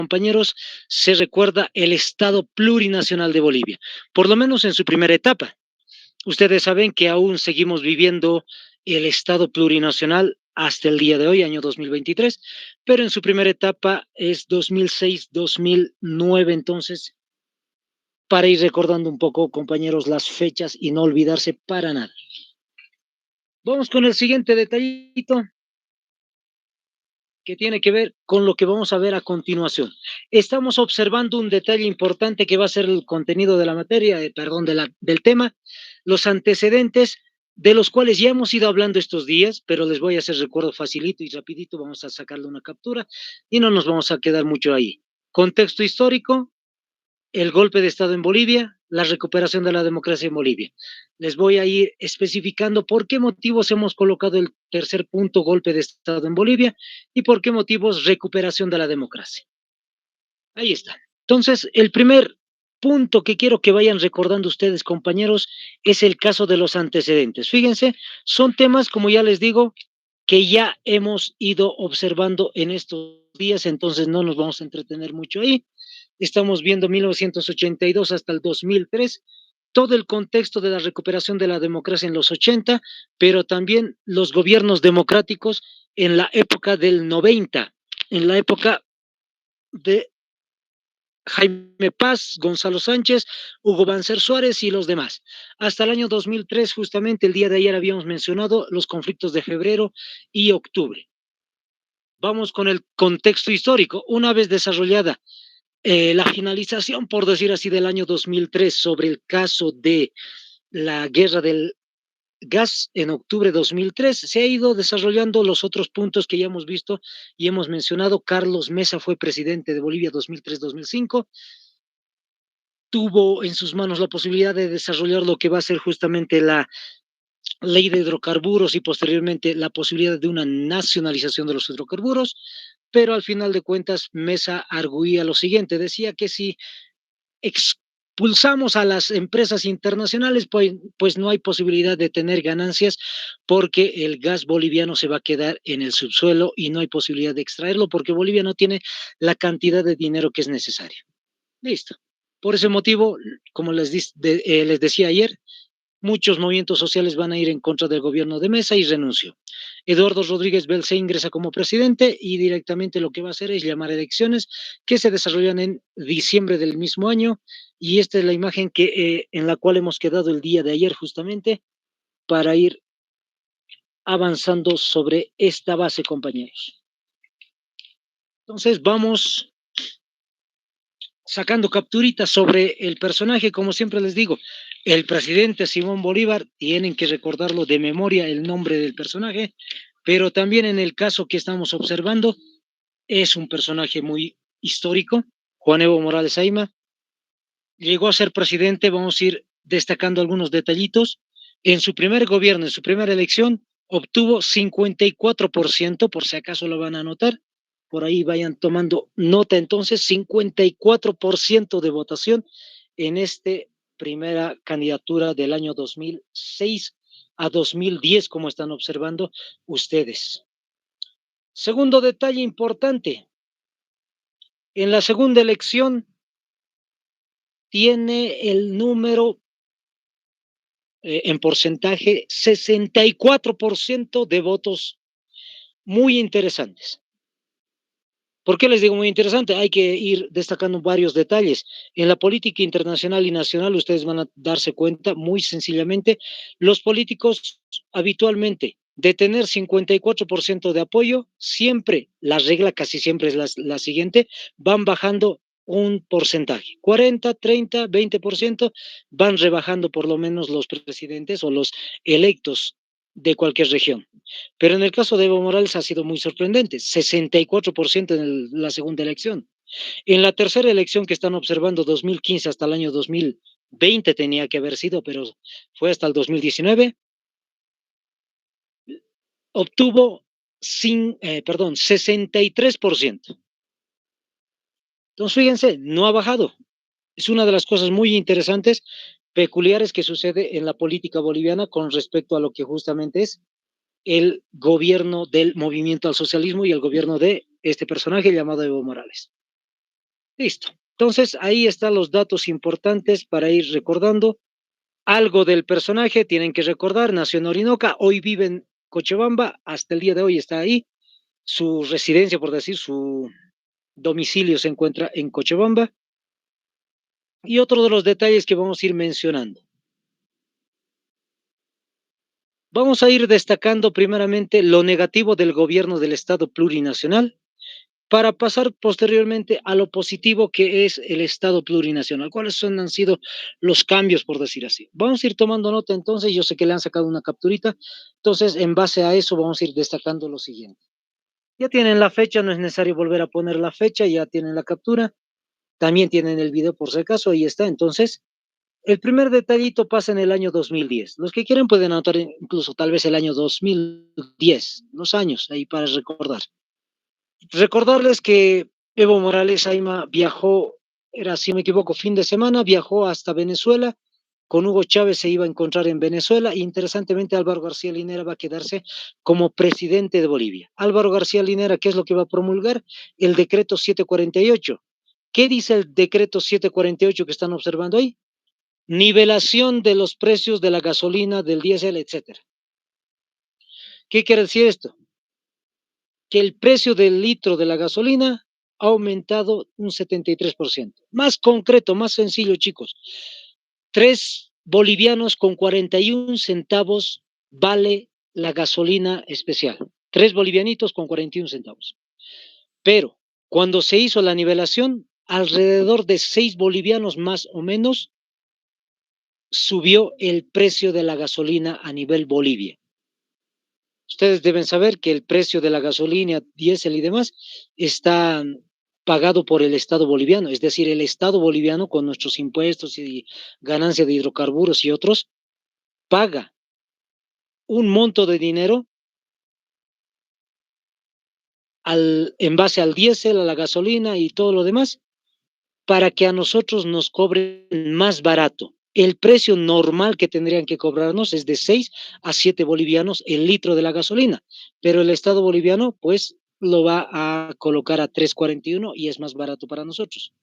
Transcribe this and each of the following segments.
compañeros, se recuerda el Estado plurinacional de Bolivia, por lo menos en su primera etapa. Ustedes saben que aún seguimos viviendo el Estado plurinacional hasta el día de hoy, año 2023, pero en su primera etapa es 2006-2009, entonces, para ir recordando un poco, compañeros, las fechas y no olvidarse para nada. Vamos con el siguiente detallito que tiene que ver con lo que vamos a ver a continuación. Estamos observando un detalle importante que va a ser el contenido de la materia, perdón, del tema, los antecedentes de los cuales ya hemos ido hablando estos días, pero les voy a hacer recuerdo facilito y rapidito, vamos a sacarle una captura y no nos vamos a quedar mucho ahí. Contexto histórico, el golpe de Estado en Bolivia, la recuperación de la democracia en Bolivia. Les voy a ir especificando por qué motivos hemos colocado el tercer punto, golpe de Estado en Bolivia, y por qué motivos, recuperación de la democracia. Ahí está. Entonces, el primer punto que quiero que vayan recordando ustedes, compañeros, es el caso de los antecedentes. Fíjense, son temas, como ya les digo, que ya hemos ido observando en estos días, entonces no nos vamos a entretener mucho ahí. Estamos viendo 1982 hasta el 2003, todo el contexto de la recuperación de la democracia en los 80, pero también los gobiernos democráticos en la época del 90, en la época de Jaime Paz, Gonzalo Sánchez, Hugo Banzer Suárez y los demás. Hasta el año 2003, justamente el día de ayer habíamos mencionado los conflictos de febrero y octubre. Vamos con el contexto histórico. Una vez desarrollada la finalización, por decir así, del año 2003 sobre el caso de la guerra del gas en octubre de 2003, se ha ido desarrollando los otros puntos que ya hemos visto y hemos mencionado. Carlos Mesa fue presidente de Bolivia 2003-2005, tuvo en sus manos la posibilidad de desarrollar lo que va a ser justamente la ley de hidrocarburos y posteriormente la posibilidad de una nacionalización de los hidrocarburos, pero al final de cuentas Mesa arguía lo siguiente, decía que si expulsamos a las empresas internacionales, pues no hay posibilidad de tener ganancias porque el gas boliviano se va a quedar en el subsuelo y no hay posibilidad de extraerlo porque Bolivia no tiene la cantidad de dinero que es necesario. Listo. Por ese motivo, como les decía ayer, muchos movimientos sociales van a ir en contra del gobierno de Mesa y renunció. Eduardo Rodríguez Belce ingresa como presidente y directamente lo que va a hacer es llamar a elecciones que se desarrollan en diciembre del mismo año y esta es la imagen en la cual hemos quedado el día de ayer justamente para ir avanzando sobre esta base, compañeros. Entonces vamos sacando capturitas sobre el personaje, como siempre les digo, el presidente Simón Bolívar, tienen que recordarlo de memoria el nombre del personaje, pero también en el caso que estamos observando, es un personaje muy histórico, Juan Evo Morales Ayma, llegó a ser presidente, vamos a ir destacando algunos detallitos, en su primer gobierno, en su primera elección, obtuvo 54%, por si acaso lo van a anotar, por ahí vayan tomando nota entonces, 54% de votación en esta primera candidatura del año 2006 a 2010, como están observando ustedes. Segundo detalle importante, en la segunda elección tiene el número en porcentaje 64% de votos muy interesantes. ¿Por qué les digo muy interesante? Hay que ir destacando varios detalles. En la política internacional y nacional, ustedes van a darse cuenta muy sencillamente, los políticos habitualmente de tener 54% de apoyo, siempre, la regla casi siempre es la siguiente, van bajando un porcentaje, 40, 30, 20%, van rebajando por lo menos los presidentes o los electos de cualquier región. Pero en el caso de Evo Morales ha sido muy sorprendente, 64% en la segunda elección. En la tercera elección que están observando, 2015 hasta el año 2020 tenía que haber sido, pero fue hasta el 2019, obtuvo 63%. Entonces, fíjense, no ha bajado. Es una de las cosas muy interesantes, peculiares que sucede en la política boliviana con respecto a lo que justamente es el gobierno del movimiento al socialismo y el gobierno de este personaje llamado Evo Morales. Listo. Entonces, ahí están los datos importantes para ir recordando. Algo del personaje tienen que recordar, nació en Orinoca, hoy vive en Cochabamba, hasta el día de hoy está ahí. Su residencia, por decir, su domicilio se encuentra en Cochabamba. Y otro de los detalles que vamos a ir mencionando. Vamos a ir destacando primeramente lo negativo del gobierno del Estado plurinacional para pasar posteriormente a lo positivo que es el Estado plurinacional. ¿Cuáles han sido los cambios, por decir así? Vamos a ir tomando nota entonces, yo sé que le han sacado una capturita, entonces en base a eso vamos a ir destacando lo siguiente. Ya tienen la fecha, no es necesario volver a poner la fecha, ya tienen la captura, también tienen el video por si acaso, ahí está. Entonces, el primer detallito pasa en el año 2010. Los que quieran pueden anotar incluso tal vez el año 2010, los años ahí para recordar. Recordarles que Evo Morales Aima viajó, era si no me equivoco, fin de semana, viajó hasta Venezuela. Con Hugo Chávez se iba a encontrar en Venezuela. E interesantemente, Álvaro García Linera va a quedarse como presidente de Bolivia. Álvaro García Linera, ¿qué es lo que va a promulgar? El decreto 748. ¿Qué dice el decreto 748 que están observando ahí? Nivelación de los precios de la gasolina, del diésel, etcétera. ¿Qué quiere decir esto? Que el precio del litro de la gasolina ha aumentado un 73%. Más concreto, más sencillo, chicos. 3 bolivianos con 41 centavos vale la gasolina especial. 3 bolivianitos con 41 centavos. Pero cuando se hizo la nivelación, alrededor de 6 bolivianos más o menos subió el precio de la gasolina a nivel Bolivia. Ustedes deben saber que el precio de la gasolina, diésel y demás está pagado por el Estado boliviano, es decir, el Estado boliviano con nuestros impuestos y ganancia de hidrocarburos y otros, paga un monto de dinero en base al diésel, a la gasolina y todo lo demás, para que a nosotros nos cobren más barato. El precio normal que tendrían que cobrarnos es de 6 a 7 bolivianos el litro de la gasolina, pero el Estado boliviano pues lo va a colocar a 3,41 y es más barato para nosotros.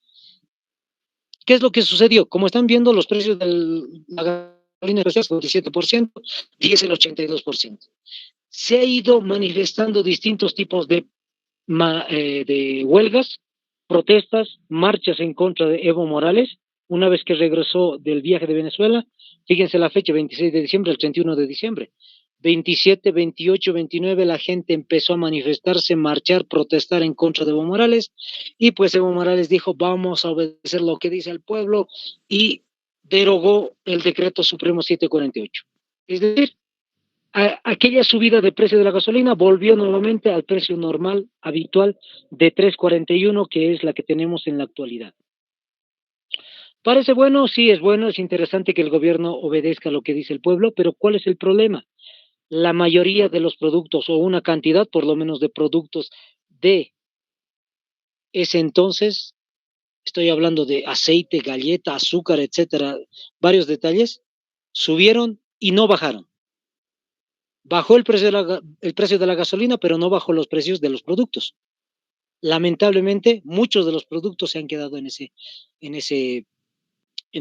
¿Qué es lo que sucedió? Como están viendo, los precios de la gasolina especial 47%, diésel 82%. Se ha ido manifestando distintos tipos de huelgas, protestas, marchas en contra de Evo Morales, una vez que regresó del viaje de Venezuela. Fíjense la fecha, 26 de diciembre al 31 de diciembre. 27, 28, 29, la gente empezó a manifestarse, marchar, protestar en contra de Evo Morales, y pues Evo Morales dijo, vamos a obedecer lo que dice el pueblo, y derogó el decreto supremo 748. Es decir, aquella subida de precio de la gasolina volvió nuevamente al precio normal, habitual, de 3,41, que es la que tenemos en la actualidad. ¿Parece bueno? Sí, es bueno, es interesante que el gobierno obedezca lo que dice el pueblo, pero ¿cuál es el problema? La mayoría de los productos, o una cantidad por lo menos de productos de ese entonces, estoy hablando de aceite, galleta, azúcar, etcétera, varios detalles, subieron y no bajaron. Bajó el precio de la gasolina, pero no bajó los precios de los productos. Lamentablemente, muchos de los productos se han quedado en ese, en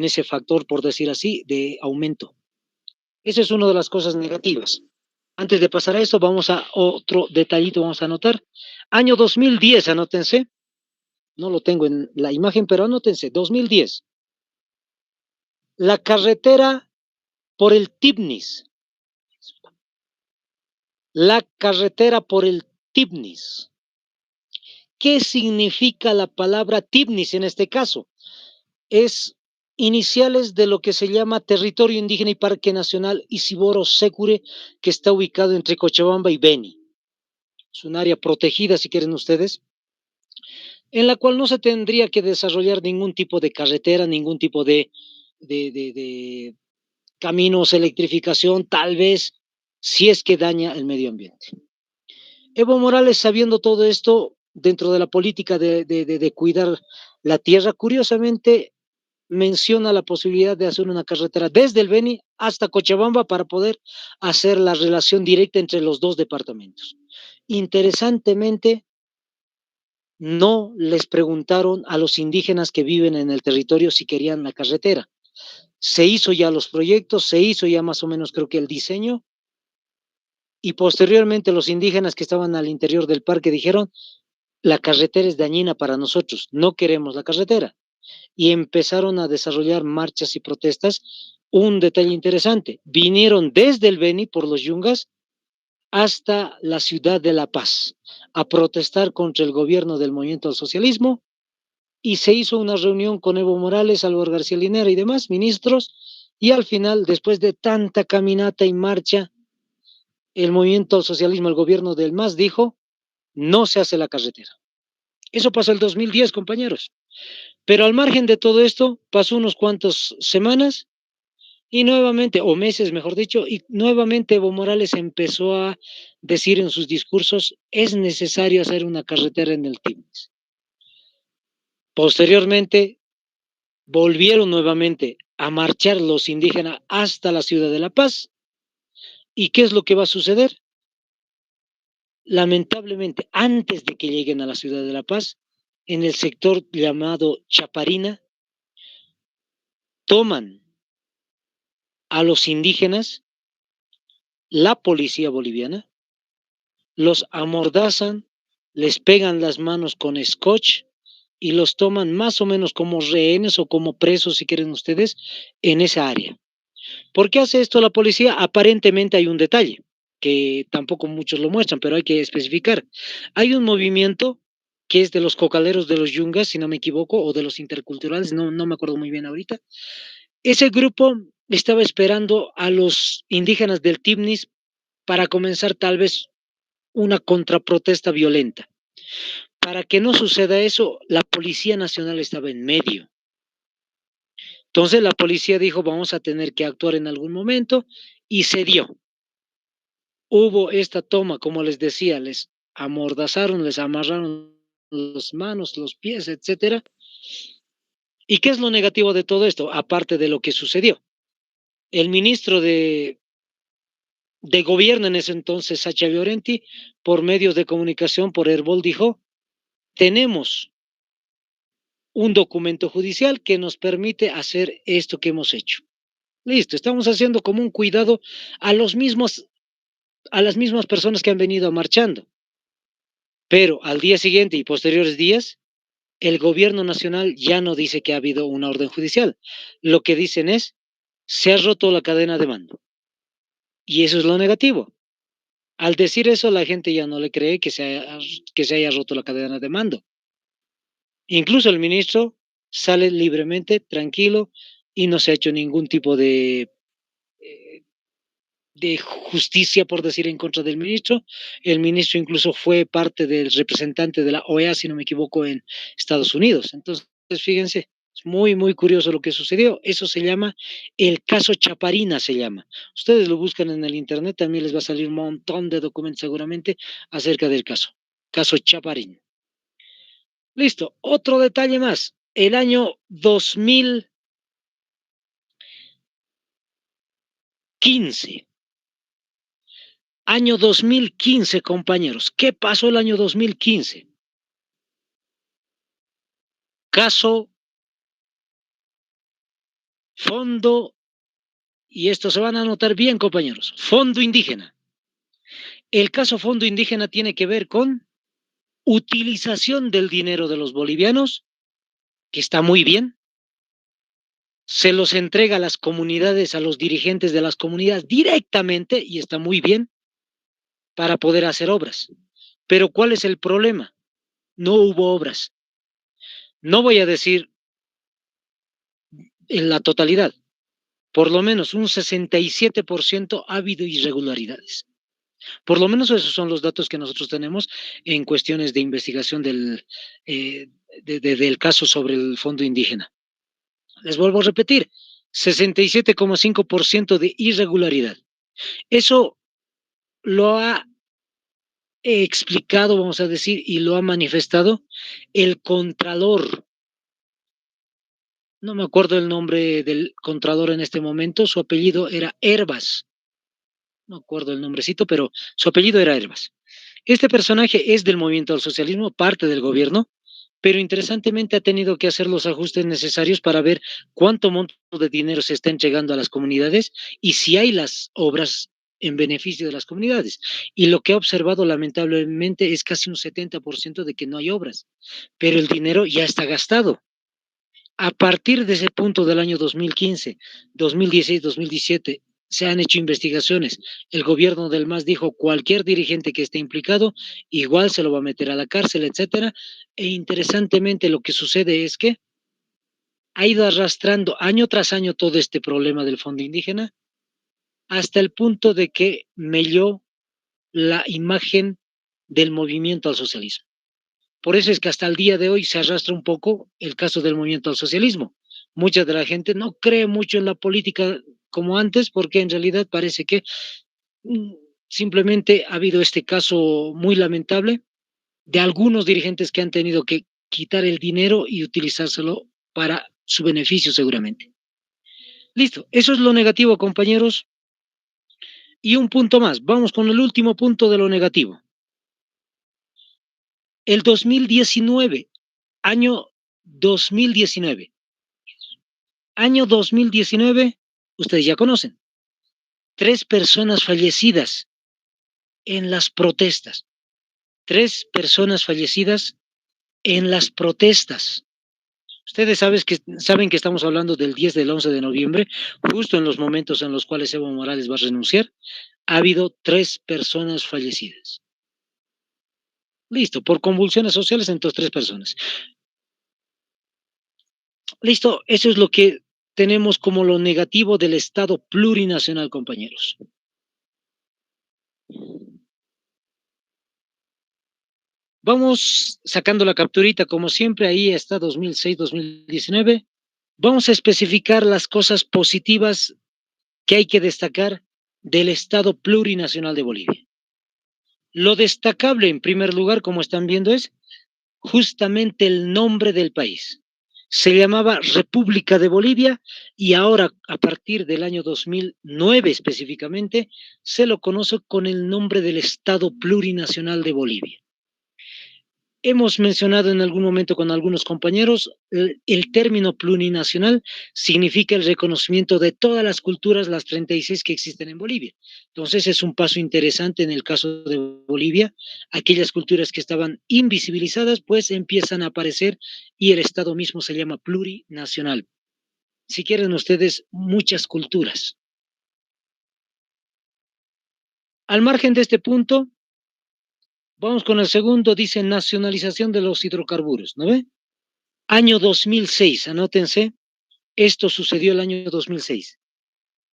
ese factor, por decir así, de aumento. Esa es una de las cosas negativas. Antes de pasar a eso, vamos a otro detallito, vamos a anotar. Año 2010, anótense. No lo tengo en la imagen, pero anótense, 2010. La carretera por el Tibnis. La carretera por el Tibnis. ¿Qué significa la palabra Tibnis en este caso? Es iniciales de lo que se llama Territorio Indígena y Parque Nacional Isiboro Secure, que está ubicado entre Cochabamba y Beni. Es un área protegida, si quieren ustedes, en la cual no se tendría que desarrollar ningún tipo de carretera, ningún tipo de caminos, electrificación, tal vez si es que daña el medio ambiente. Evo Morales, sabiendo todo esto, dentro de la política de cuidar la tierra, curiosamente menciona la posibilidad de hacer una carretera desde el Beni hasta Cochabamba para poder hacer la relación directa entre los dos departamentos. Interesantemente, no les preguntaron a los indígenas que viven en el territorio si querían la carretera. Se hizo ya los proyectos, se hizo ya más o menos creo que el diseño, y posteriormente los indígenas que estaban al interior del parque dijeron, la carretera es dañina para nosotros, no queremos la carretera. Y empezaron a desarrollar marchas y protestas. Un detalle interesante, vinieron desde el Beni por los Yungas hasta la ciudad de La Paz a protestar contra el gobierno del movimiento al socialismo, y se hizo una reunión con Evo Morales, Álvaro García Linera y demás ministros, y al final, después de tanta caminata y marcha, el movimiento al socialismo, el gobierno del MAS dijo, no se hace la carretera. Eso pasó el 2010, compañeros. Pero al margen de todo esto, pasó unos cuantos semanas y nuevamente, o meses mejor dicho, y nuevamente Evo Morales empezó a decir en sus discursos, es necesario hacer una carretera en el Tibnis. Posteriormente, volvieron nuevamente a marchar los indígenas hasta la ciudad de La Paz. ¿Y qué es lo que va a suceder? Lamentablemente, antes de que lleguen a la ciudad de La Paz, en el sector llamado Chaparina, toman a los indígenas, la policía boliviana, los amordazan, les pegan las manos con scotch y los toman más o menos como rehenes o como presos, si quieren ustedes, en esa área. ¿Por qué hace esto la policía? Aparentemente hay un detalle, que tampoco muchos lo muestran, pero hay que especificar. Hay un movimiento que es de los cocaleros de los Yungas, si no me equivoco, o de los interculturales, no me acuerdo muy bien ahorita. Ese grupo estaba esperando a los indígenas del Tibnis para comenzar tal vez una contraprotesta violenta. Para que no suceda eso, la Policía Nacional estaba en medio. Entonces la policía dijo, vamos a tener que actuar en algún momento, y se dio. Hubo esta toma, como les decía, les amordazaron, les amarraron las manos, los pies, etcétera. ¿Y qué es lo negativo de todo esto? Aparte de lo que sucedió. El ministro de gobierno en ese entonces, Sacha Llorenti, por medios de comunicación, por Herbol, dijo, tenemos un documento judicial que nos permite hacer esto que hemos hecho. Listo, estamos haciendo como un cuidado a a las mismas personas que han venido marchando. Pero al día siguiente y posteriores días, el gobierno nacional ya no dice que ha habido una orden judicial. Lo que dicen es, se ha roto la cadena de mando. Y eso es lo negativo. Al decir eso, la gente ya no le cree que se haya roto la cadena de mando. Incluso el ministro sale libremente, tranquilo, y no se ha hecho ningún tipo eh, de justicia, por decir, en contra del ministro. El ministro incluso fue parte del representante de la OEA, si no me equivoco, en Estados Unidos. Entonces, fíjense, es muy curioso lo que sucedió. Eso se llama el caso Chaparina, se llama. Ustedes lo buscan en el internet, también les va a salir un montón de documentos seguramente acerca del caso Chaparín. Listo, otro detalle más. El año 2015. Año 2015, compañeros. ¿Qué pasó el año 2015? Caso Fondo, y esto se van a anotar bien, compañeros. Fondo Indígena. El caso Fondo Indígena tiene que ver con utilización del dinero de los bolivianos, que está muy bien. Se los entrega a las comunidades, a los dirigentes de las comunidades directamente, y está muy bien, para poder hacer obras. Pero ¿cuál es el problema? No hubo obras. No voy a decir en la totalidad, por lo menos un 67% ha habido irregularidades. Por lo menos esos son los datos que nosotros tenemos en cuestiones de investigación eh, del caso sobre el fondo indígena. Les vuelvo a repetir, 67,5% de irregularidad. Eso lo ha explicado, vamos a decir, y lo ha manifestado el contralor. No me acuerdo el nombre del contralor en este momento, su apellido era Herbas. No acuerdo el nombrecito, pero su apellido era Herbas. Este personaje es del movimiento al socialismo, parte del gobierno, pero interesantemente ha tenido que hacer los ajustes necesarios para ver cuánto monto de dinero se está entregando a las comunidades y si hay las obras en beneficio de las comunidades. Y lo que ha observado lamentablemente es casi un 70% de que no hay obras, pero el dinero ya está gastado. A partir de ese punto del año 2015, 2016, 2017, se han hecho investigaciones. El gobierno del MAS dijo cualquier dirigente que esté implicado, igual se lo va a meter a la cárcel, etcétera. E interesantemente lo que sucede es que ha ido arrastrando año tras año todo este problema del fondo indígena hasta el punto de que melló la imagen del movimiento al socialismo. Por eso es que hasta el día de hoy se arrastra un poco el caso del movimiento al socialismo. Mucha de la gente no cree mucho en la política como antes, porque en realidad parece que mm, simplemente ha habido este caso muy lamentable de algunos dirigentes que han tenido que quitar el dinero y utilizárselo para su beneficio seguramente. Listo, eso es lo negativo, compañeros. Y un punto más, vamos con el último punto de lo negativo. El 2019, año 2019. Año 2019, ustedes ya conocen, 3 personas fallecidas en las protestas. 3 personas fallecidas en las protestas. Ustedes saben que estamos hablando del 10 del 11 de noviembre, justo en los momentos en los cuales Evo Morales va a renunciar. Ha habido 3 personas fallecidas. Listo, por convulsiones sociales, entonces 3 personas. Listo, eso es lo que tenemos como lo negativo del Estado plurinacional, compañeros. Vamos sacando la capturita, como siempre, ahí está 2006-2019. Vamos a especificar las cosas positivas que hay que destacar del Estado plurinacional de Bolivia. Lo destacable, en primer lugar, como están viendo, es justamente el nombre del país. Se llamaba República de Bolivia y ahora, a partir del año 2009 específicamente, se lo conoce con el nombre del Estado plurinacional de Bolivia. Hemos mencionado en algún momento con algunos compañeros, el término plurinacional significa el reconocimiento de todas las culturas, las 36 que existen en Bolivia. Entonces es un paso interesante en el caso de Bolivia. Aquellas culturas que estaban invisibilizadas, pues empiezan a aparecer y el Estado mismo se llama plurinacional. Si quieren ustedes, muchas culturas. Al margen de este punto, vamos con el segundo, dice nacionalización de los hidrocarburos, ¿no ve? Año 2006, anótense, esto sucedió el año 2006.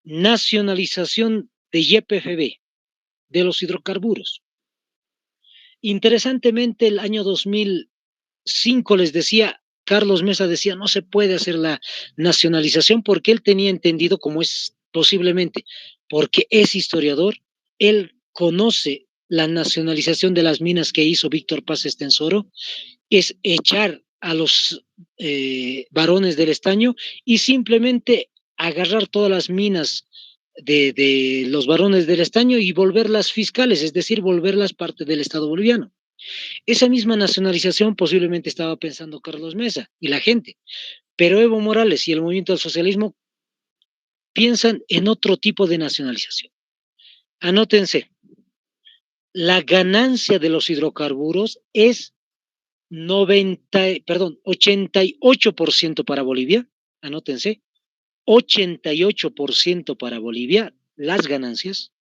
Nacionalización de YPFB, de los hidrocarburos. Interesantemente, el año 2005 les decía, Carlos Mesa decía, no se puede hacer la nacionalización porque él tenía entendido, como es posiblemente, porque es historiador, él conoce la nacionalización de las minas que hizo Víctor Paz Estensoro, es echar a los varones del estaño y simplemente agarrar todas las minas de los varones del estaño y volverlas fiscales, es decir, volverlas parte del Estado boliviano. Esa misma nacionalización posiblemente estaba pensando Carlos Mesa y la gente, pero Evo Morales y el movimiento del socialismo piensan en otro tipo de nacionalización. Anótense, la ganancia de los hidrocarburos es 88% para Bolivia, anótense, 88% para Bolivia, las ganancias,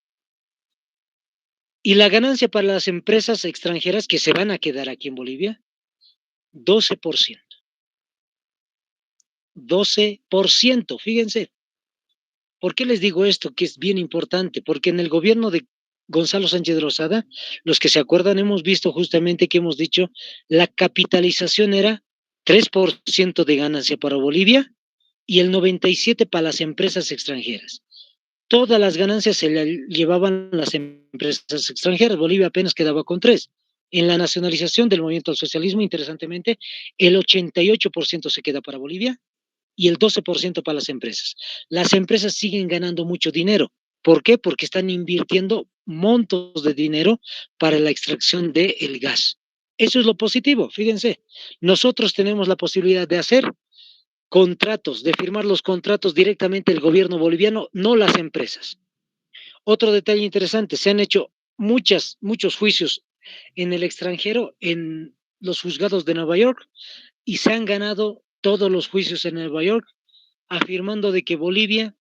y la ganancia para las empresas extranjeras que se van a quedar aquí en Bolivia, 12%. 12%, fíjense. ¿Por qué les digo esto? Que es bien importante, porque en el gobierno de Gonzalo Sánchez de Lozada, los que se acuerdan, hemos visto justamente que hemos dicho, la capitalización era 3% de ganancia para Bolivia y el 97% para las empresas extranjeras. Todas las ganancias se le llevaban las empresas extranjeras, Bolivia apenas quedaba con 3%. En la nacionalización del movimiento al socialismo, interesantemente, el 88% se queda para Bolivia y el 12% para las empresas. Las empresas siguen ganando mucho dinero. ¿Por qué? Porque están invirtiendo montos de dinero para la extracción del gas. Eso es lo positivo, fíjense. Nosotros tenemos la posibilidad de hacer contratos, de firmar los contratos directamente el gobierno boliviano, no las empresas. Otro detalle interesante, se han hecho muchos juicios en el extranjero, en los juzgados de Nueva York, y se han ganado todos los juicios en Nueva York, afirmando de que Bolivia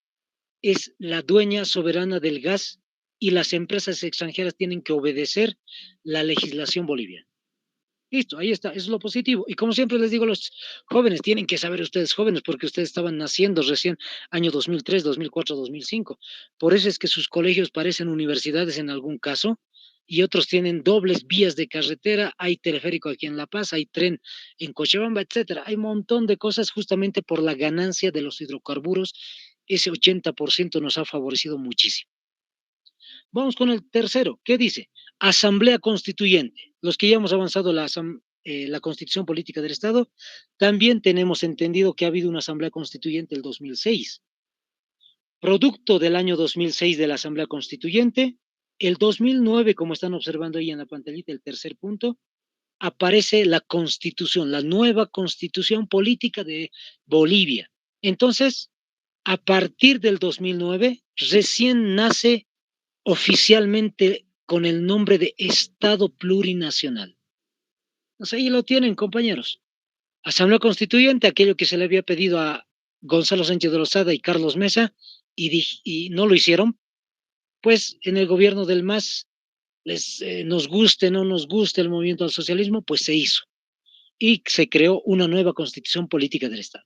es la dueña soberana del gas y las empresas extranjeras tienen que obedecer la legislación boliviana. Listo, ahí está, eso es lo positivo. Y como siempre les digo a los jóvenes, tienen que saber ustedes jóvenes, porque ustedes estaban naciendo recién año 2003, 2004, 2005. Por eso es que sus colegios parecen universidades en algún caso, y otros tienen dobles vías de carretera, hay teleférico aquí en La Paz, hay tren en Cochabamba, etcétera. Hay un montón de cosas justamente por la ganancia de los hidrocarburos. Ese 80% nos ha favorecido muchísimo. Vamos con el tercero. ¿Qué dice? Asamblea Constituyente. Los que ya hemos avanzado la Constitución Política del Estado, también tenemos entendido que ha habido una Asamblea Constituyente el 2006. Producto del año 2006 de la Asamblea Constituyente, el 2009, como están observando ahí en la pantallita, el tercer punto, aparece la Constitución, la nueva Constitución Política de Bolivia. Entonces, a partir del 2009, recién nace oficialmente con el nombre de Estado Plurinacional. Pues ahí lo tienen, compañeros. Asamblea Constituyente, aquello que se le había pedido a Gonzalo Sánchez de Lozada y Carlos Mesa, y no lo hicieron, pues en el gobierno del MAS, nos guste, no nos guste el movimiento al socialismo, pues se hizo. Y se creó una nueva constitución política del Estado.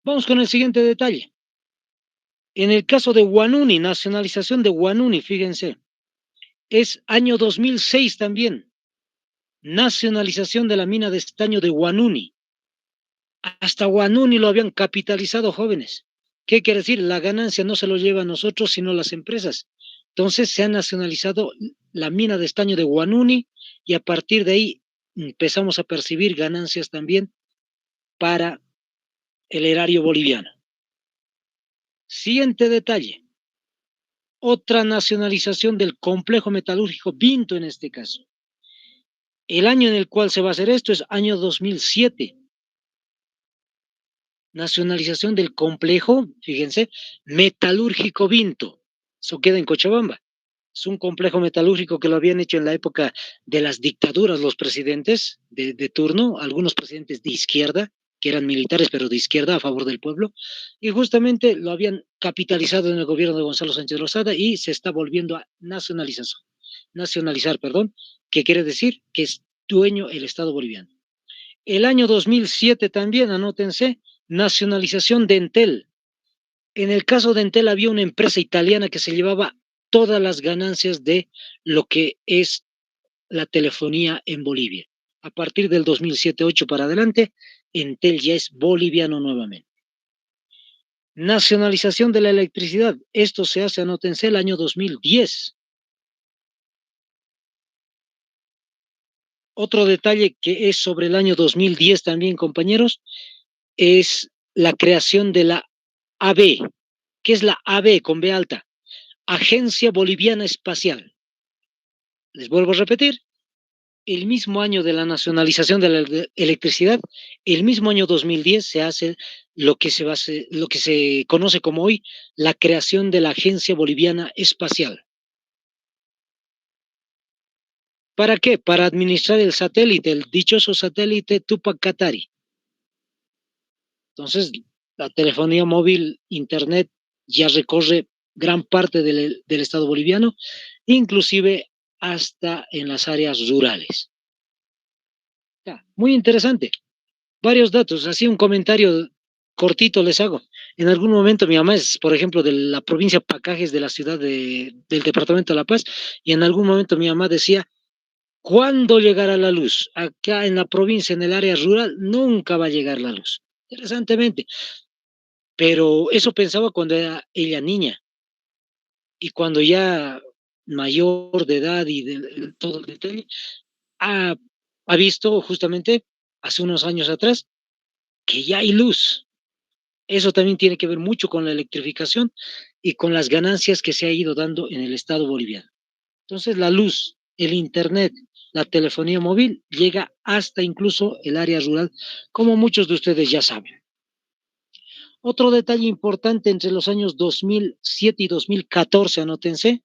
Vamos con el siguiente detalle. En el caso de Guanuni, nacionalización de Guanuni, fíjense, es año 2006 también, nacionalización de la mina de estaño de Guanuni. Hasta Guanuni lo habían capitalizado jóvenes. ¿Qué quiere decir? La ganancia no se lo lleva a nosotros, sino las empresas. Entonces se ha nacionalizado la mina de estaño de Guanuni y a partir de ahí empezamos a percibir ganancias también para el erario boliviano. Siguiente detalle. Otra nacionalización del complejo metalúrgico Vinto en este caso. El año en el cual se va a hacer esto es año 2007. Nacionalización del complejo, fíjense, metalúrgico Vinto. Eso queda en Cochabamba. Es un complejo metalúrgico que lo habían hecho en la época de las dictaduras los presidentes de turno, algunos presidentes de izquierda, que eran militares pero de izquierda a favor del pueblo, y justamente lo habían capitalizado en el gobierno de Gonzalo Sánchez Lozada y se está volviendo a nacionalizar, que quiere decir que es dueño el Estado boliviano. El año 2007 también, anótense, nacionalización de Entel. En el caso de Entel había una empresa italiana que se llevaba todas las ganancias de lo que es la telefonía en Bolivia. A partir del 2007-2008 para adelante, Entel ya es boliviano nuevamente. Nacionalización de la electricidad. Esto se hace, anótense, el año 2010. Otro detalle que es sobre el año 2010 también, compañeros, es la creación de la AB. ¿Qué es la AB con B alta? Agencia Boliviana Espacial. Les vuelvo a repetir, el mismo año de la nacionalización de la electricidad, el mismo año 2010 se hace lo que lo que se conoce como hoy la creación de la Agencia Boliviana Espacial. ¿Para qué? Para administrar el satélite, el dichoso satélite Tupac Katari. Entonces, la telefonía móvil, internet, ya recorre gran parte del estado boliviano, inclusive hasta en las áreas rurales. Muy interesante. Varios datos, así un comentario cortito les hago. En algún momento mi mamá es, por ejemplo, de la provincia Pacajes de la ciudad del departamento de La Paz, y en algún momento mi mamá decía, ¿cuándo llegará la luz? Acá en la provincia, en el área rural, nunca va a llegar la luz. Interesantemente. Pero eso pensaba cuando era ella niña. Y cuando ya mayor de edad y de todo el detalle, ha, ha visto justamente hace unos años atrás que ya hay luz. Eso también tiene que ver mucho con la electrificación y con las ganancias que se ha ido dando en el Estado boliviano. Entonces, la luz, el Internet, la telefonía móvil llega hasta incluso el área rural, como muchos de ustedes ya saben. Otro detalle importante entre los años 2007 y 2014, anótense,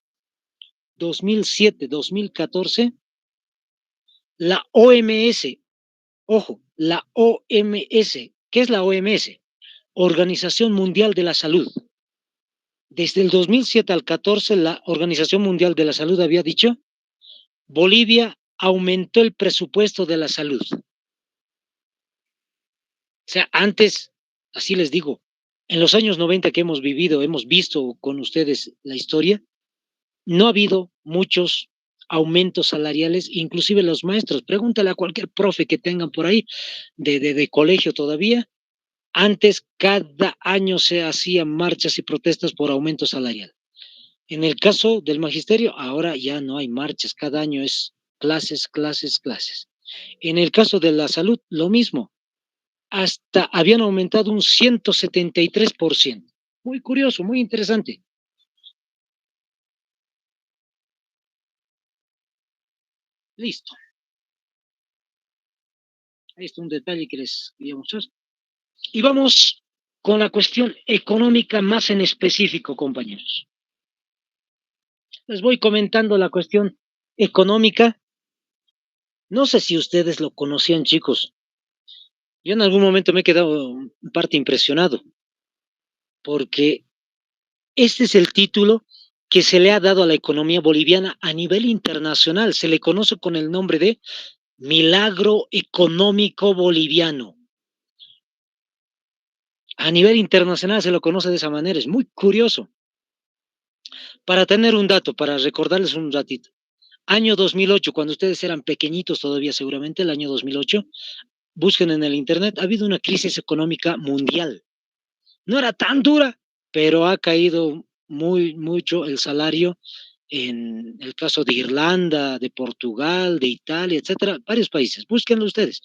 2007-2014, la OMS, ojo, la OMS, ¿qué es la OMS? Organización Mundial de la Salud. Desde el 2007 al 14, la Organización Mundial de la Salud había dicho, Bolivia aumentó el presupuesto de la salud. O sea, antes, así les digo, en los años 90 que hemos vivido, hemos visto con ustedes la historia, no ha habido muchos aumentos salariales, inclusive los maestros. Pregúntale a cualquier profe que tengan por ahí de colegio todavía. Antes, cada año se hacían marchas y protestas por aumento salarial. En el caso del magisterio, ahora ya no hay marchas, cada año es clases, clases, clases. En el caso de la salud, lo mismo, hasta habían aumentado un 173%. Muy curioso, muy interesante. Listo. Ahí está un detalle que les quería mostrar. Y vamos con la cuestión económica más en específico, compañeros. Les voy comentando la cuestión económica. No sé si ustedes lo conocían, chicos. Yo en algún momento me he quedado en parte impresionado, porque este es el título que se le ha dado a la economía boliviana a nivel internacional. Se le conoce con el nombre de milagro económico boliviano. A nivel internacional se lo conoce de esa manera. Es muy curioso. Para tener un dato, para recordarles un ratito. Año 2008, cuando ustedes eran pequeñitos todavía seguramente, el año 2008, busquen en el internet, ha habido una crisis económica mundial. No era tan dura, pero ha caído mucho el salario en el caso de Irlanda, de Portugal, de Italia, etcétera, varios países. Búsquenlo ustedes.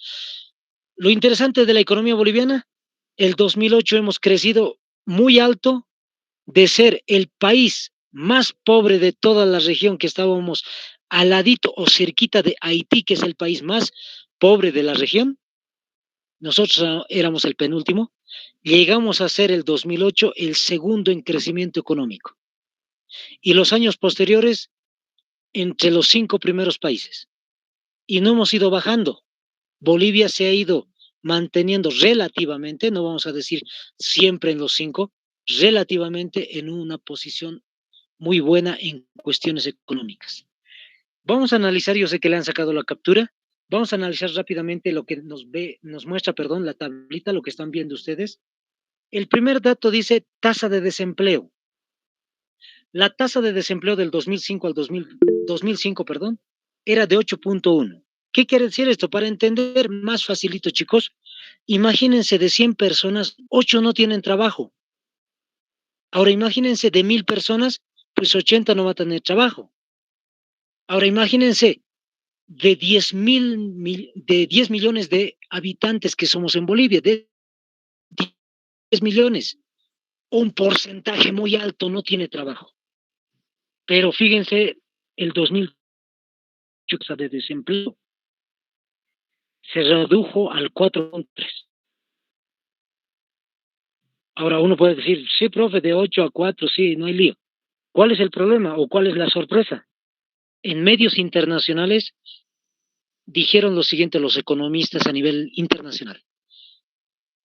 Lo interesante de la economía boliviana, el 2008 hemos crecido muy alto de ser el país más pobre de toda la región, que estábamos al ladito o cerquita de Haití, que es el país más pobre de la región. Nosotros éramos el penúltimo. Llegamos a ser el 2008 el segundo en crecimiento económico. Y los años posteriores, entre los 5 primeros países. Y no hemos ido bajando. Bolivia se ha ido manteniendo relativamente, no vamos a decir siempre en los 5, relativamente en una posición muy buena en cuestiones económicas. Vamos a analizar, yo sé que le han sacado la captura, vamos a analizar rápidamente lo que nos muestra, perdón, la tablita, lo que están viendo ustedes. El primer dato dice tasa de desempleo. La tasa de desempleo del 2005 al 2005, perdón, era de 8.1. ¿Qué quiere decir esto? Para entender más facilito, chicos, imagínense de 100 personas, 8 no tienen trabajo. Ahora imagínense de 1000 personas, pues 80 no va a tener trabajo. Ahora imagínense de 10 millones de habitantes que somos en Bolivia, de 10 millones, un porcentaje muy alto no tiene trabajo. Pero fíjense, el 2008 de desempleo se redujo al 4.3. Ahora uno puede decir, sí, profe, de 8 a 4, sí, no hay lío. ¿Cuál es el problema o cuál es la sorpresa? En medios internacionales dijeron lo siguiente los economistas a nivel internacional.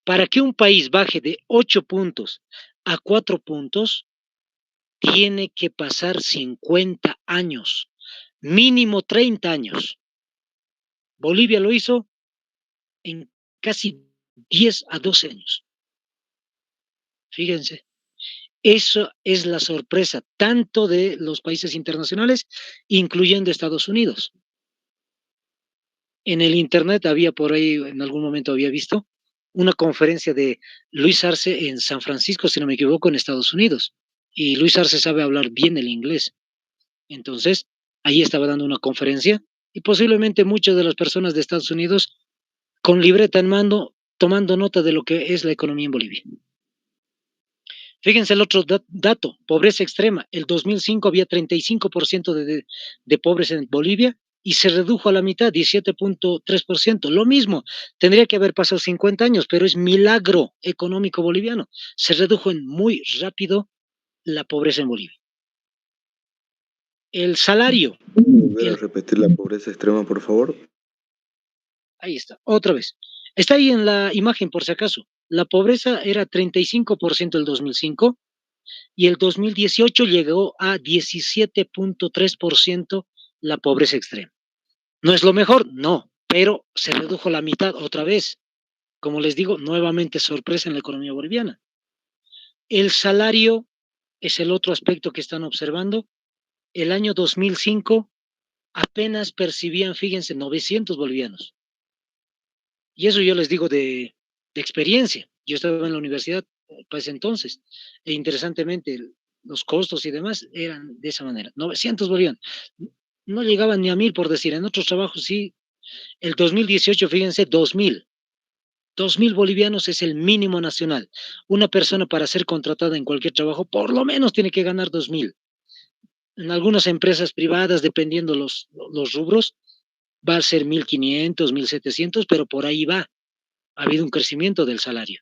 Para que un país baje de 8 puntos a 4 puntos, tiene que pasar 50 años, mínimo 30 años. Bolivia lo hizo en casi 10 a 12 años. Fíjense, eso es la sorpresa tanto de los países internacionales, incluyendo Estados Unidos. En el internet había por ahí, en algún momento había visto, una conferencia de Luis Arce en San Francisco, si no me equivoco, en Estados Unidos. Y Luis Arce sabe hablar bien el inglés. Entonces, ahí estaba dando una conferencia y posiblemente muchas de las personas de Estados Unidos con libreta en mano, tomando nota de lo que es la economía en Bolivia. Fíjense el otro dato, pobreza extrema. El 2005 había 35% de pobres en Bolivia y se redujo a la mitad, 17.3%. Lo mismo, tendría que haber pasado 50 años, pero es milagro económico boliviano. Se redujo en muy rápido la pobreza en Bolivia. El salario, ¿Volver a el, repetir la pobreza extrema, por favor? ahí está, otra vez. Está ahí en la imagen por si acaso. La pobreza era 35% el 2005 y el 2018 llegó a 17.3% la pobreza extrema. ¿No es lo mejor? No, pero se redujo la mitad otra vez. Como les digo, nuevamente sorpresa en la economía boliviana. El salario es el otro aspecto que están observando. El año 2005 apenas percibían, fíjense, 900 bolivianos. Y eso yo les digo de experiencia. Yo estaba en la universidad pues entonces, e interesantemente los costos y demás eran de esa manera. 900 bolivianos. No llegaban ni a 1000 por decir, en otros trabajos sí. El 2018, fíjense, 2000. 2000 bolivianos es el mínimo nacional. Una persona para ser contratada en cualquier trabajo por lo menos tiene que ganar 2000. En algunas empresas privadas, dependiendo los rubros, va a ser 1500, 1700, pero por ahí va. Ha habido un crecimiento del salario.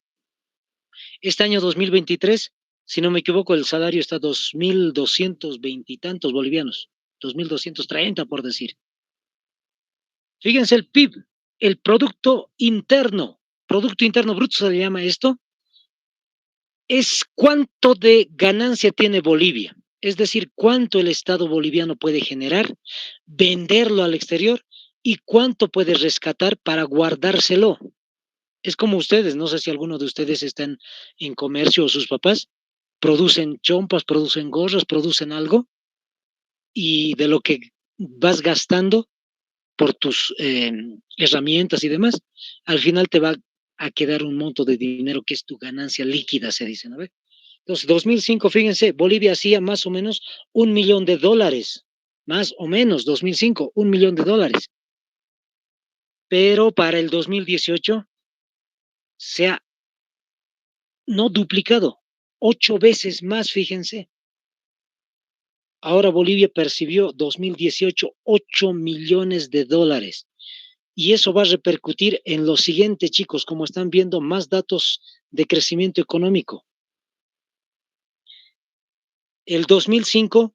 Este año 2023, si no me equivoco, el salario está 2220 y tantos bolivianos, 2230 por decir. Fíjense el PIB, el Producto Interno Bruto se le llama esto, es cuánto de ganancia tiene Bolivia, es decir, cuánto el Estado boliviano puede generar, venderlo al exterior y cuánto puede rescatar para guardárselo. Es como ustedes, no sé si alguno de ustedes están en comercio o sus papás, producen chompas, producen gorras, producen algo y de lo que vas gastando por tus herramientas y demás, al final te va a quedar un monto de dinero que es tu ganancia líquida, se dice, ¿no ve? Entonces, 2005, fíjense, Bolivia hacía más o menos $1 millón, más o menos, 2005, $1 millón. Pero para el 2018 se ha no duplicado, 8 veces más, fíjense. Ahora Bolivia percibió 2018 $8 millones. Y eso va a repercutir en lo siguiente, chicos, como están viendo más datos de crecimiento económico. El 2005,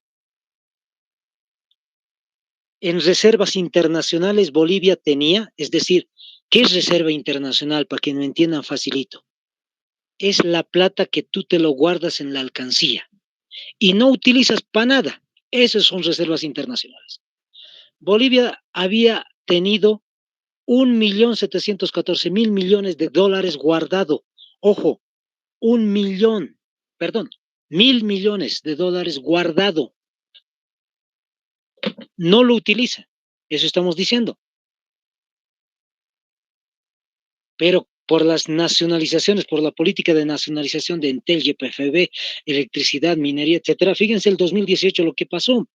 en reservas internacionales, Bolivia tenía, es decir, ¿qué es reserva internacional? Para que me entiendan facilito. Es la plata que tú te lo guardas en la alcancía y no utilizas para nada. Esas son reservas internacionales. Bolivia había tenido 1.714.000 millones de dólares guardado. Ojo, 1 millón, perdón, 1.000 millones de dólares guardado. No lo utiliza. Eso estamos diciendo. Pero por las nacionalizaciones, por la política de nacionalización de Entel, YPFB, electricidad, minería, etcétera. Fíjense el 2018 lo que pasó.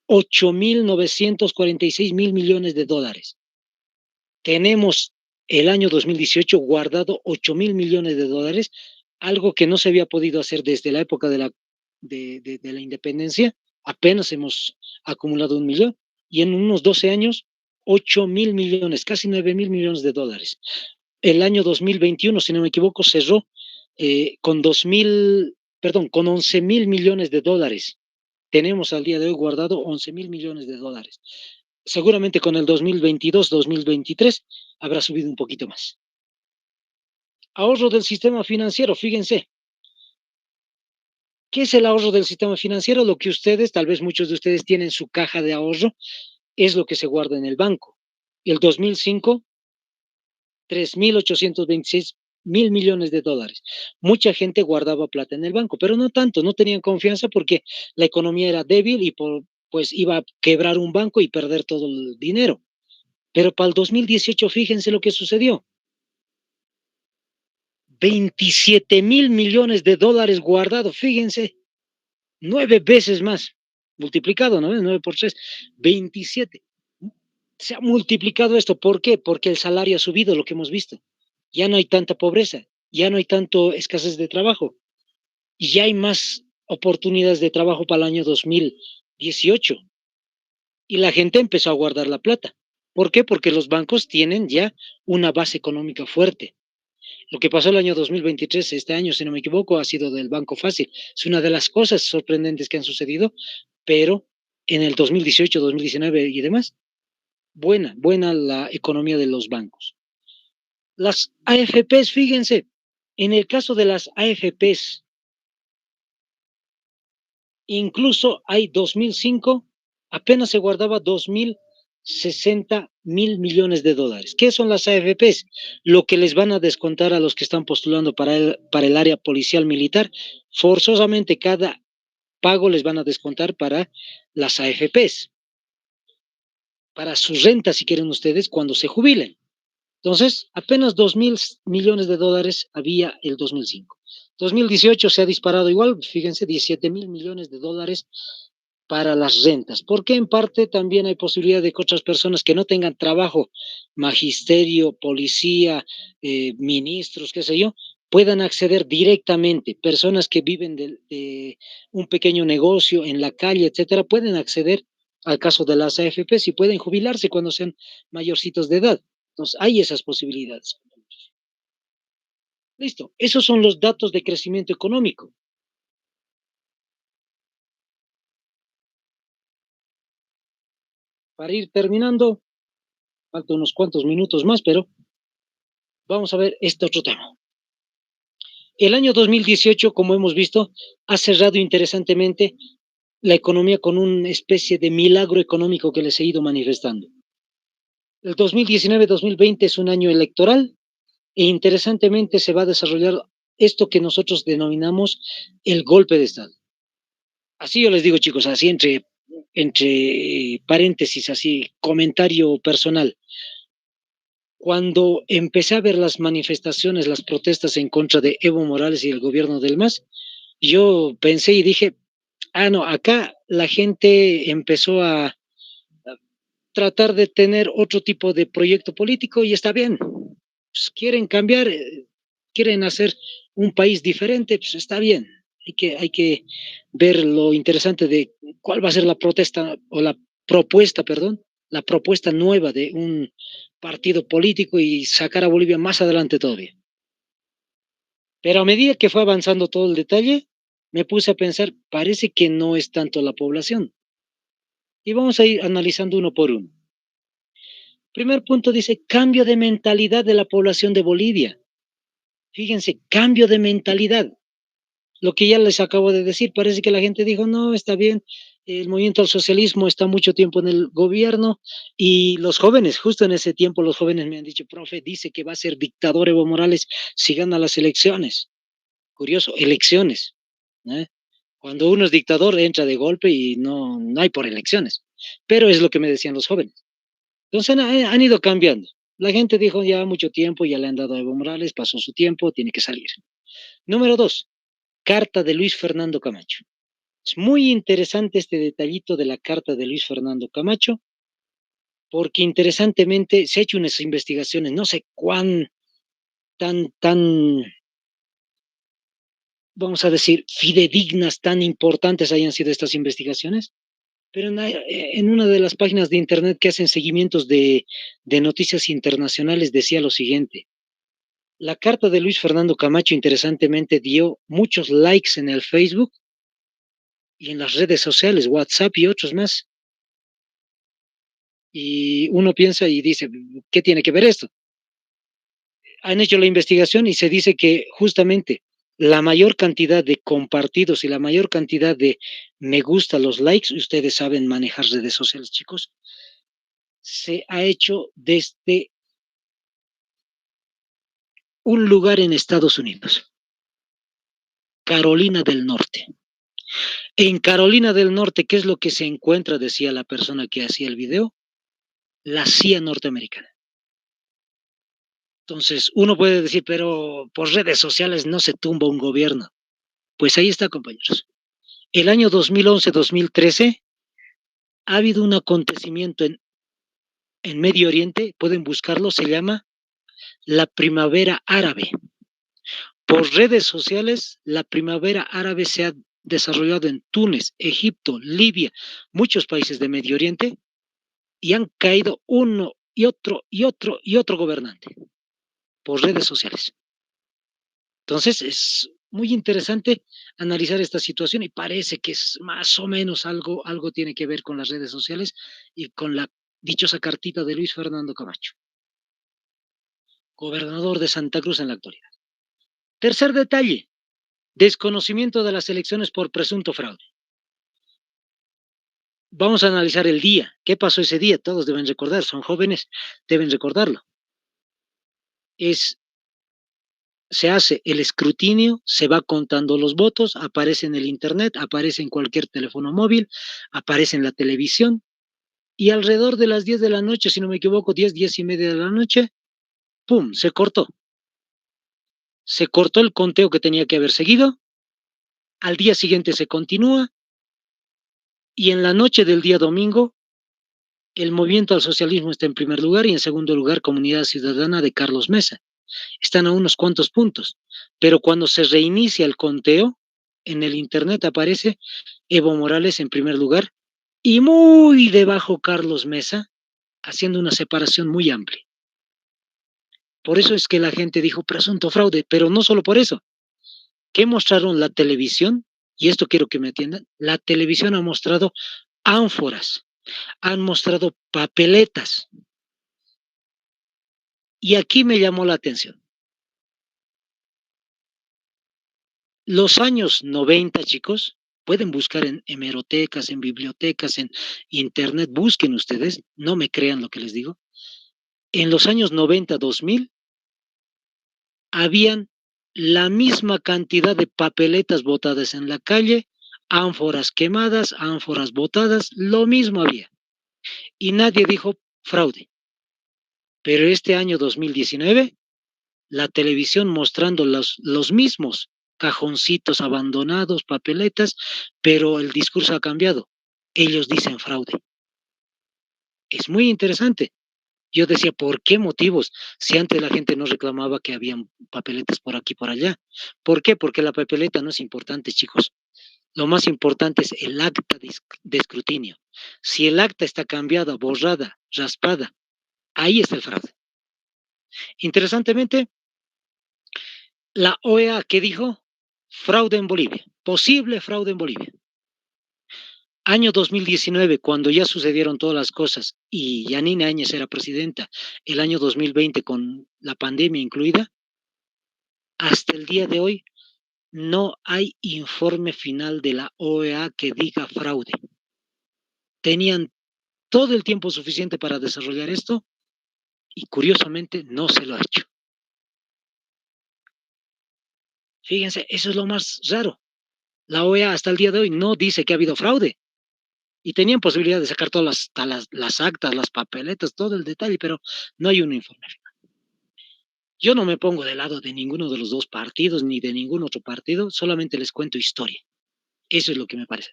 8.946.000 millones de dólares. Tenemos el año 2018 guardado 8.000 millones de dólares, algo que no se había podido hacer desde la época de la independencia. Apenas hemos acumulado 1 millón y en unos 12 años 8.000 millones, casi 9.000 millones de dólares. El año 2021, si no me equivoco, cerró con 11.000 millones de dólares. Tenemos al día de hoy guardado 11.000 millones de dólares. Seguramente con el 2022, 2023 habrá subido un poquito más. Ahorro del sistema financiero, fíjense. ¿Qué es el ahorro del sistema financiero? Lo que ustedes, tal vez muchos de ustedes tienen su caja de ahorro, es lo que se guarda en el banco. El 2005, 3.826.000 millones de dólares. Mucha gente guardaba plata en el banco, pero no tanto, no tenían confianza porque la economía era débil y pues iba a quebrar un banco y perder todo el dinero. Pero para el 2018, fíjense lo que sucedió. 27.000 millones de dólares guardados, fíjense, 9 veces más, multiplicado, ¿no? 9 por 3, 27. Se ha multiplicado esto, ¿por qué? Porque el salario ha subido, lo que hemos visto. Ya no hay tanta pobreza, ya no hay tanto escasez de trabajo. y ya hay más oportunidades de trabajo para el año 2018. Y la gente empezó a guardar la plata. ¿Por qué? Porque los bancos tienen ya una base económica fuerte. Lo que pasó el año 2023, este año, si no me equivoco, ha sido del Banco Fácil. Es una de las cosas sorprendentes que han sucedido, pero en el 2018, 2019 y demás, buena la economía de los bancos. Las AFPs, fíjense, en el caso de las AFPs, incluso hay 2005, apenas se guardaba 2.060.000 millones de dólares. ¿Qué son las AFPs? Lo que les van a descontar a los que están postulando para el área policial militar. Forzosamente cada pago les van a descontar para las AFPs, para sus rentas, si quieren ustedes, cuando se jubilen. Entonces, apenas 2.000 millones de dólares había el 2005. 2018 se ha disparado igual, fíjense, 17.000 millones de dólares para las rentas, porque en parte también hay posibilidad de que otras personas que no tengan trabajo, magisterio, policía, ministros, qué sé yo, puedan acceder directamente. Personas que viven de un pequeño negocio en la calle, etcétera, pueden acceder al caso de las AFPs y pueden jubilarse cuando sean mayorcitos de edad. Entonces, hay esas posibilidades. Listo. Esos son los datos de crecimiento económico. Para ir terminando, faltan unos cuantos minutos más, pero vamos a ver este otro tema. El año 2018, como hemos visto, ha cerrado interesantemente la economía con una especie de milagro económico que les he ido manifestando. El 2019-2020 es un año electoral e interesantemente se va a desarrollar esto que nosotros denominamos el golpe de Estado. Así yo les digo, chicos, así entre paréntesis, así, comentario personal. Cuando empecé a ver las manifestaciones, las protestas en contra de Evo Morales y el gobierno del MAS, yo pensé y dije, no, acá la gente empezó a tratar de tener otro tipo de proyecto político y está bien. Pues quieren cambiar, quieren hacer un país diferente, pues está bien. Hay que ver lo interesante de cuál va a ser la protesta o la propuesta, perdón, la propuesta nueva de un partido político y sacar a Bolivia más adelante todavía. Pero a medida que fue avanzando todo el detalle, me puse a pensar, parece que no es tanto la población. Y vamos a ir analizando uno por uno. Primer punto dice, cambio de mentalidad de la población de Bolivia. Fíjense, cambio de mentalidad. Lo que ya les acabo de decir, parece que la gente dijo, no, está bien, el movimiento al socialismo está mucho tiempo en el gobierno y los jóvenes, justo en ese tiempo los jóvenes me han dicho, profe, dice que va a ser dictador Evo Morales si gana las elecciones. Curioso, elecciones. ¿Eh? Cuando uno es dictador entra de golpe y no hay por elecciones, pero es lo que me decían los jóvenes. Entonces han ido cambiando. La gente dijo ya mucho tiempo, ya le han dado a Evo Morales, pasó su tiempo, tiene que salir. Número dos, carta de Luis Fernando Camacho. Es muy interesante este detallito de la carta de Luis Fernando Camacho, porque interesantemente se ha hecho unas investigaciones, no sé cuán tan, vamos a decir, fidedignas, tan importantes hayan sido estas investigaciones, pero en una de las páginas de internet que hacen seguimientos de noticias internacionales decía lo siguiente. La carta de Luis Fernando Camacho interesantemente dio muchos likes en el Facebook y en las redes sociales, WhatsApp y otros más. Y uno piensa y dice, ¿qué tiene que ver esto? Han hecho la investigación y se dice que justamente la mayor cantidad de compartidos y la mayor cantidad de me gusta, los likes, ustedes saben manejar redes sociales, chicos, se ha hecho desde un lugar en Estados Unidos, Carolina del Norte. En Carolina del Norte, ¿qué es lo que se encuentra? Decía la persona que hacía el video, la CIA norteamericana. Entonces, uno puede decir, pero por redes sociales no se tumba un gobierno. Pues ahí está, compañeros. El año 2011-2013 ha habido un acontecimiento en Medio Oriente, pueden buscarlo, se llama la Primavera Árabe. Por redes sociales, la primavera árabe se ha desarrollado en Túnez, Egipto, Libia, muchos países de Medio Oriente, y han caído uno y otro y otro y otro gobernante por redes sociales. Entonces, es muy interesante analizar esta situación y parece que es más o menos algo tiene que ver con las redes sociales y con la dichosa cartita de Luis Fernando Camacho, gobernador de Santa Cruz en la actualidad. Tercer detalle, desconocimiento de las elecciones por presunto fraude. Vamos a analizar el día. ¿Qué pasó ese día? Todos deben recordar, son jóvenes, deben recordarlo. Se hace el escrutinio, se va contando los votos, aparece en el internet, aparece en cualquier teléfono móvil, aparece en la televisión, y alrededor de las 10 de la noche, si no me equivoco, 10, 10:30 de la noche, ¡pum!, se cortó. Se cortó el conteo que tenía que haber seguido, al día siguiente se continúa, y en la noche del día domingo, el movimiento al socialismo está en primer lugar y en segundo lugar Comunidad Ciudadana de Carlos Mesa. Están a unos cuantos puntos, pero cuando se reinicia el conteo, en el internet aparece Evo Morales en primer lugar y muy debajo Carlos Mesa, haciendo una separación muy amplia. Por eso es que la gente dijo presunto fraude, pero no solo por eso. ¿Qué mostraron la televisión? Y esto quiero que me atiendan. La televisión ha mostrado ánforas, han mostrado papeletas. Y aquí me llamó la atención. Los años 90, chicos, pueden buscar en hemerotecas, en bibliotecas, en internet, busquen ustedes, no me crean lo que les digo. En los años 90, 2000, habían la misma cantidad de papeletas botadas en la calle, ánforas quemadas, ánforas botadas, lo mismo había. Y nadie dijo fraude. Pero este año 2019, la televisión mostrando los mismos cajoncitos abandonados, papeletas, pero el discurso ha cambiado. Ellos dicen fraude. Es muy interesante. Yo decía, ¿por qué motivos? Si antes la gente no reclamaba que habían papeletas por aquí y por allá. ¿Por qué? Porque la papeleta no es importante, chicos. Lo más importante es el acta de escrutinio. Si el acta está cambiada, borrada, raspada, ahí está el fraude. Interesantemente, la OEA, ¿qué dijo? Fraude en Bolivia, posible fraude en Bolivia. Año 2019, cuando ya sucedieron todas las cosas y Yanine Áñez era presidenta, el año 2020 con la pandemia incluida, hasta el día de hoy no hay informe final de la OEA que diga fraude. Tenían todo el tiempo suficiente para desarrollar esto y curiosamente no se lo ha hecho. Fíjense, eso es lo más raro. La OEA hasta el día de hoy no dice que ha habido fraude. Y tenían posibilidad de sacar todas las actas, las papeletas, todo el detalle, pero no hay un informe final. Yo no me pongo del lado de ninguno de los dos partidos ni de ningún otro partido, solamente les cuento historia. Eso es lo que me parece.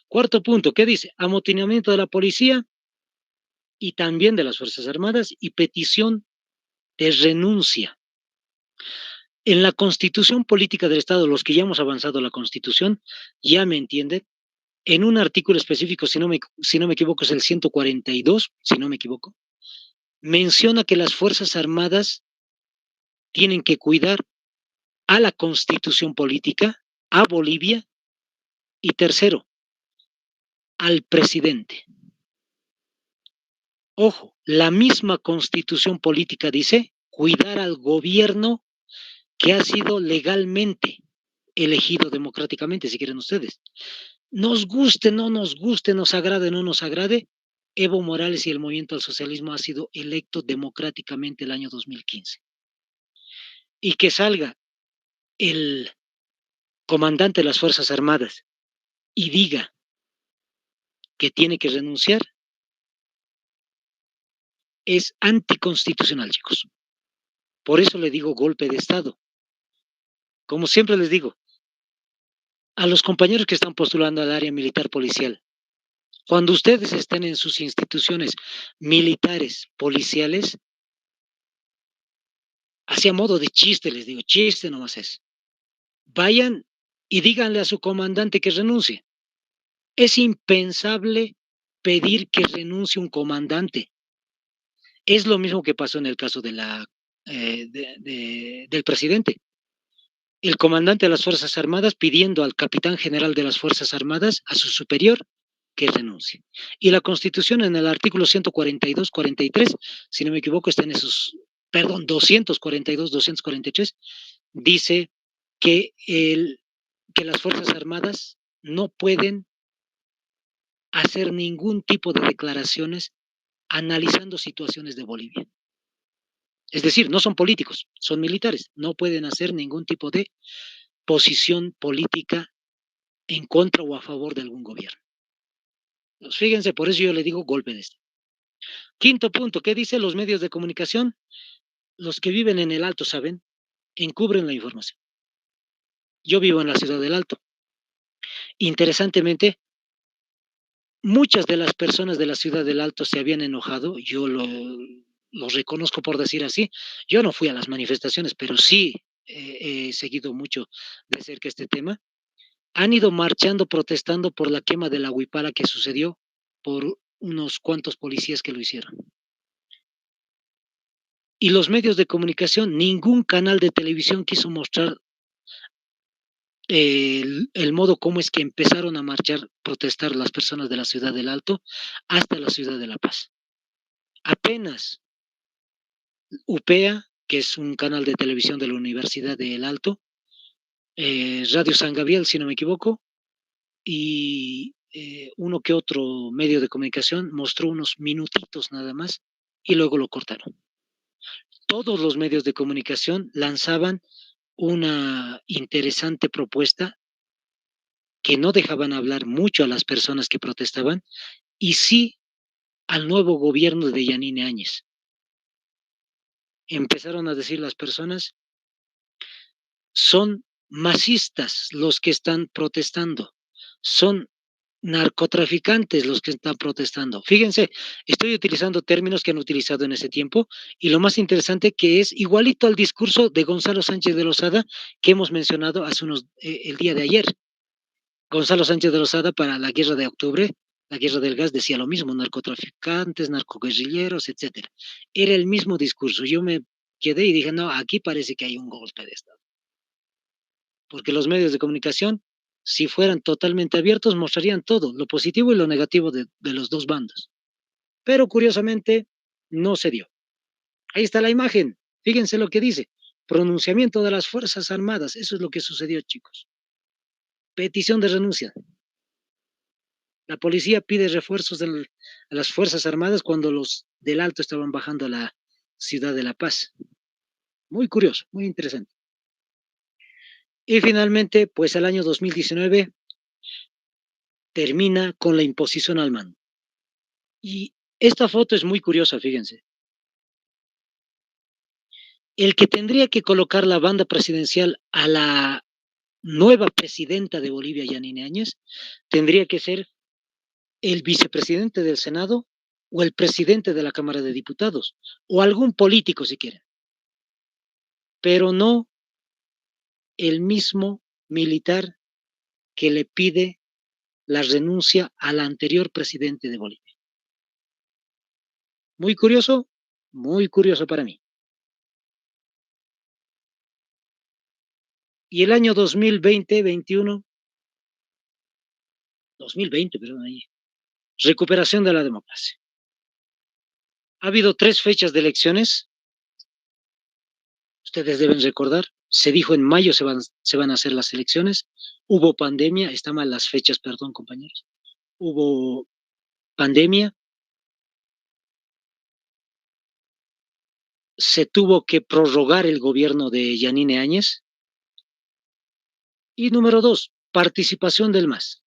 Cuarto punto, ¿qué dice? Amotinamiento de la policía y también de las Fuerzas Armadas y petición de renuncia. En la Constitución Política del Estado, los que ya hemos avanzado a la Constitución, ya me entienden, en un artículo específico, si no me equivoco, es el 142, si no me equivoco, menciona que las Fuerzas Armadas tienen que cuidar a la Constitución Política, a Bolivia, y tercero, al presidente. Ojo, la misma Constitución Política dice cuidar al gobierno que ha sido legalmente elegido democráticamente, si quieren ustedes. Nos guste, no nos guste, nos agrade, no nos agrade, Evo Morales y el movimiento al socialismo ha sido electo democráticamente el año 2015. Y que salga el comandante de las Fuerzas Armadas y diga que tiene que renunciar es anticonstitucional, chicos. Por eso le digo golpe de Estado. Como siempre les digo, a los compañeros que están postulando al área militar policial, cuando ustedes estén en sus instituciones militares, policiales, así a modo de chiste, les digo, chiste nomás es. Vayan y díganle a su comandante que renuncie. Es impensable pedir que renuncie un comandante. Es lo mismo que pasó en el caso del presidente. El comandante de las Fuerzas Armadas pidiendo al capitán general de las Fuerzas Armadas, a su superior, que renuncie. Y la Constitución en el artículo 142, 43, si no me equivoco, está en esos, perdón, 242, 243, dice que, que las Fuerzas Armadas no pueden hacer ningún tipo de declaraciones analizando situaciones de Bolivia. Es decir, no son políticos, son militares, no pueden hacer ningún tipo de posición política en contra o a favor de algún gobierno. Pues fíjense, por eso yo le digo golpe de Estado. Quinto punto, ¿qué dicen los medios de comunicación? Los que viven en el Alto, ¿saben? Encubren la información. Yo vivo en la ciudad del Alto. Interesantemente, muchas de las personas de la ciudad del Alto se habían enojado, yo lo reconozco por decir así. Yo no fui a las manifestaciones, pero sí he seguido mucho de cerca este tema. Han ido marchando, protestando por la quema de la huipala que sucedió por unos cuantos policías que lo hicieron. Y los medios de comunicación, ningún canal de televisión quiso mostrar el modo como es que empezaron a marchar, protestar las personas de la ciudad del Alto hasta la ciudad de La Paz. Apenas UPEA, que es un canal de televisión de la Universidad del Alto, Radio San Gabriel, si no me equivoco, y uno que otro medio de comunicación mostró unos minutitos nada más y luego lo cortaron. Todos los medios de comunicación lanzaban una interesante propuesta que no dejaban hablar mucho a las personas que protestaban y sí al nuevo gobierno de Yanine Áñez. Empezaron a decir las personas, son masistas los que están protestando, son narcotraficantes los que están protestando. Fíjense, estoy utilizando términos que han utilizado en ese tiempo y lo más interesante que es igualito al discurso de Gonzalo Sánchez de Lozada que hemos mencionado hace el día de ayer. Gonzalo Sánchez de Lozada para la guerra de octubre, la guerra del gas, decía lo mismo, narcotraficantes, narcoguerrilleros, etcétera. Era el mismo discurso. Yo me quedé y dije, no, aquí parece que hay un golpe de Estado. Porque los medios de comunicación, si fueran totalmente abiertos, mostrarían todo, lo positivo y lo negativo de los dos bandos. Pero curiosamente, no se dio. Ahí está la imagen. Fíjense lo que dice. Pronunciamiento de las Fuerzas Armadas. Eso es lo que sucedió, chicos. Petición de renuncia. La policía pide refuerzos a las Fuerzas Armadas cuando los del Alto estaban bajando a la ciudad de La Paz. Muy curioso, muy interesante. Y finalmente, pues el año 2019 termina con la imposición al mando. Y esta foto es muy curiosa, fíjense. El que tendría que colocar la banda presidencial a la nueva presidenta de Bolivia, Yanine Áñez, tendría que ser el vicepresidente del Senado o el presidente de la Cámara de Diputados, o algún político si quieren, pero no el mismo militar que le pide la renuncia al anterior presidente de Bolivia. Muy curioso para mí. Y el año 2020, 2020, perdón, ahí, recuperación de la democracia. Ha habido 3 fechas de elecciones. Ustedes deben recordar, se dijo en mayo se van a hacer las elecciones. Hubo pandemia, están mal las fechas, perdón, compañeros. Hubo pandemia. Se tuvo que prorrogar el gobierno de Yanine Áñez. Y número 2, participación del MAS.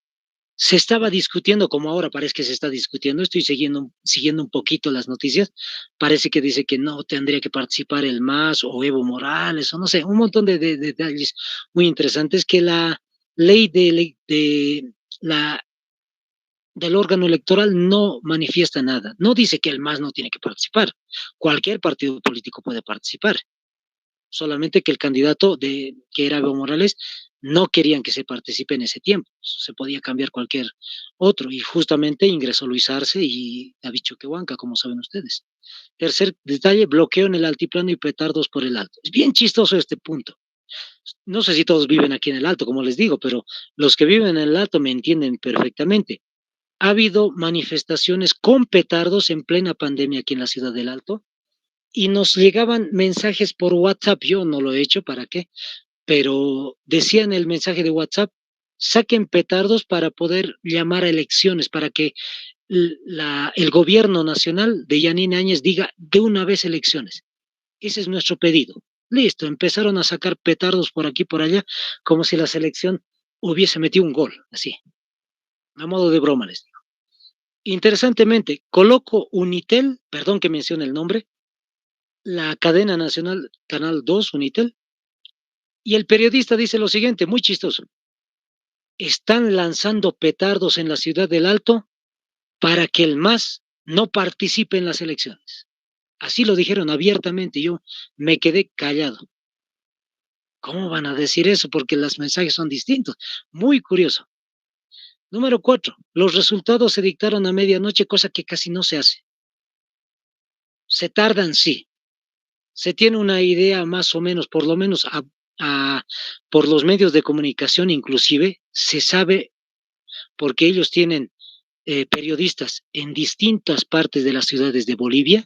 Se estaba discutiendo, como ahora parece que se está discutiendo, estoy siguiendo un poquito las noticias, parece que dice que no tendría que participar el MAS o Evo Morales, o no sé, un montón de detalles muy interesantes que la ley del órgano electoral no manifiesta nada, no dice que el MAS no tiene que participar, cualquier partido político puede participar, solamente que el candidato que era Evo Morales no querían que se participe en ese tiempo, se podía cambiar cualquier otro, y justamente ingresó Luis Arce y David Choquehuanca, como saben ustedes. Tercer detalle, bloqueo en el altiplano y petardos por el alto. Es bien chistoso este punto. No sé si todos viven aquí en el alto, como les digo, pero los que viven en el alto me entienden perfectamente. Ha habido manifestaciones con petardos en plena pandemia aquí en la ciudad del Alto y nos llegaban mensajes por WhatsApp. Yo no lo he hecho, ¿para qué? Pero decían el mensaje de WhatsApp, saquen petardos para poder llamar a elecciones, para que el gobierno nacional de Yanine Áñez diga de una vez elecciones. Ese es nuestro pedido. Listo, empezaron a sacar petardos por aquí y por allá, como si la selección hubiese metido un gol, así, a modo de broma les digo. Interesantemente, coloco Unitel, perdón que mencione el nombre, la cadena nacional Canal 2 Unitel, y el periodista dice lo siguiente, muy chistoso. Están lanzando petardos en la ciudad del Alto para que el MAS no participe en las elecciones. Así lo dijeron abiertamente, yo me quedé callado. ¿Cómo van a decir eso? Porque los mensajes son distintos. Muy curioso. Número 4. Los resultados se dictaron a medianoche, cosa que casi no se hace. Se tardan, sí. Se tiene una idea más o menos, por lo menos por los medios de comunicación inclusive, se sabe porque ellos tienen periodistas en distintas partes de las ciudades de Bolivia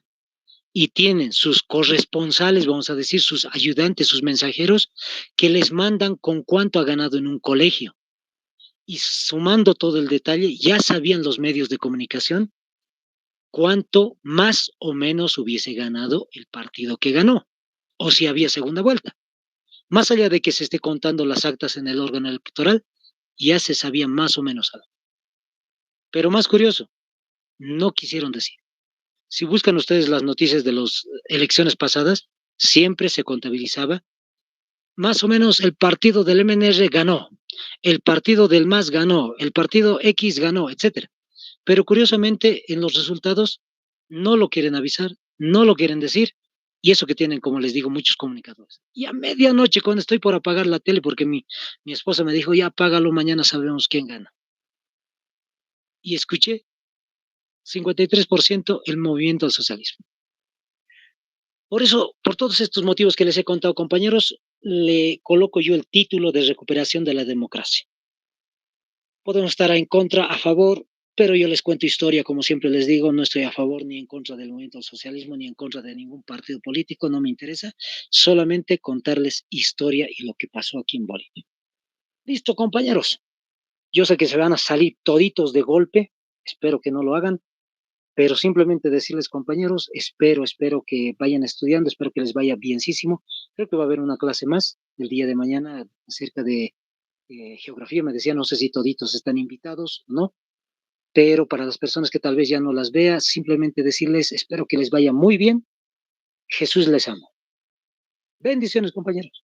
y tienen sus corresponsales, vamos a decir, sus ayudantes, sus mensajeros, que les mandan con cuánto ha ganado en un colegio. Y sumando todo el detalle, ya sabían los medios de comunicación cuánto más o menos hubiese ganado el partido que ganó, o si había segunda vuelta. Más allá de que se esté contando las actas en el órgano electoral, ya se sabía más o menos algo. Pero más curioso, no quisieron decir. Si buscan ustedes las noticias de las elecciones pasadas, siempre se contabilizaba más o menos el partido del MNR ganó, el partido del MAS ganó, el partido X ganó, etcétera. Pero curiosamente en los resultados no lo quieren avisar, no lo quieren decir, y eso que tienen, como les digo, muchos comunicadores. Y a medianoche, cuando estoy por apagar la tele, porque mi esposa me dijo, ya apágalo, mañana sabemos quién gana. Y escuché 53% el movimiento al socialismo. Por eso, por todos estos motivos que les he contado, compañeros, le coloco yo el título de recuperación de la democracia. Podemos estar en contra, a favor, pero yo les cuento historia, como siempre les digo, no estoy a favor ni en contra del movimiento al socialismo, ni en contra de ningún partido político, no me interesa, solamente contarles historia y lo que pasó aquí en Bolivia. Listo, compañeros. Yo sé que se van a salir toditos de golpe, espero que no lo hagan, pero simplemente decirles, compañeros, espero que vayan estudiando, espero que les vaya bienísimo. Creo que va a haber una clase más el día de mañana acerca de geografía. Me decía, no sé si toditos están invitados, ¿no? Pero para las personas que tal vez ya no las vea, simplemente decirles, espero que les vaya muy bien. Jesús les ama. Bendiciones, compañeros.